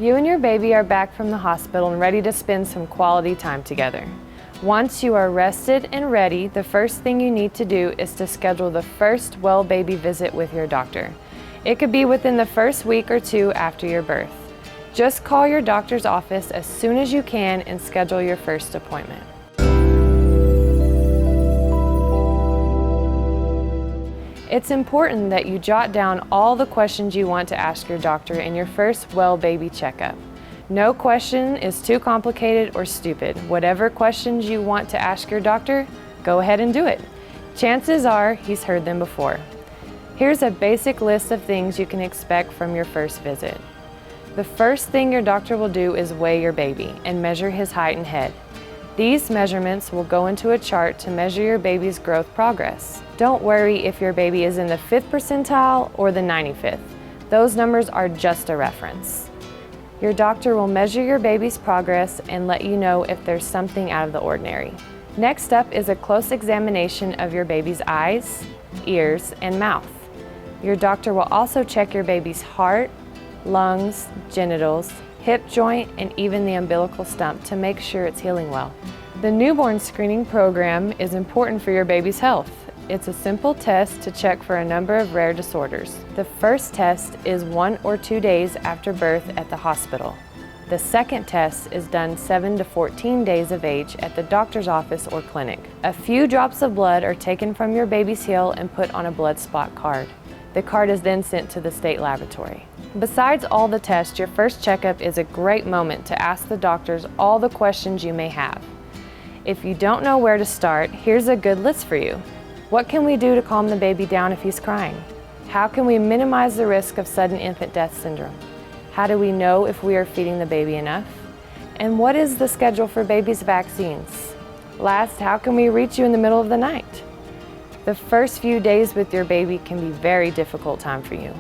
You and your baby are back from the hospital and ready to spend some quality time together. Once you are rested and ready, the first thing you need to do is to schedule the first well baby visit with your doctor. It could be within the first week or two after your birth. Just call your doctor's office as soon as you can and schedule your first appointment. It's important that you jot down all the questions you want to ask your doctor in your first well baby checkup. No question is too complicated or stupid. Whatever questions you want to ask your doctor, go ahead and do it. Chances are he's heard them before. Here's a basic list of things you can expect from your first visit. The first thing your doctor will do is weigh your baby and measure his height and head. These measurements will go into a chart to measure your baby's growth progress. Don't worry if your baby is in the 5th percentile or the 95th. Those numbers are just a reference. Your doctor will measure your baby's progress and let you know if there's something out of the ordinary. Next up is a close examination of your baby's eyes, ears, and mouth. Your doctor will also check your baby's heart, lungs, genitals, hip joint, and even the umbilical stump to make sure it's healing well. The newborn screening program is important for your baby's health. It's a simple test to check for a number of rare disorders. The first test is 1 or 2 days after birth at the hospital. The second test is done 7 to 14 days of age at the doctor's office or clinic. A few drops of blood are taken from your baby's heel and put on a blood spot card. The card is then sent to the state laboratory. Besides all the tests, your first checkup is a great moment to ask the doctors all the questions you may have. If you don't know where to start, here's a good list for you. What can we do to calm the baby down if he's crying? How can we minimize the risk of sudden infant death syndrome? How do we know if we are feeding the baby enough? And what is the schedule for babies' vaccines? Last, how can we reach you in the middle of the night? The first few days with your baby can be a very difficult time for you.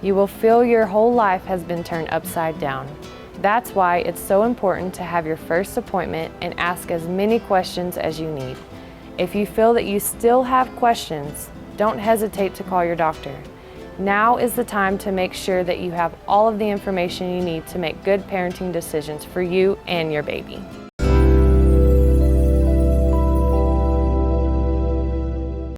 You will feel your whole life has been turned upside down. That's why it's so important to have your first appointment and ask as many questions as you need. If you feel that you still have questions, don't hesitate to call your doctor. Now is the time to make sure that you have all of the information you need to make good parenting decisions for you and your baby.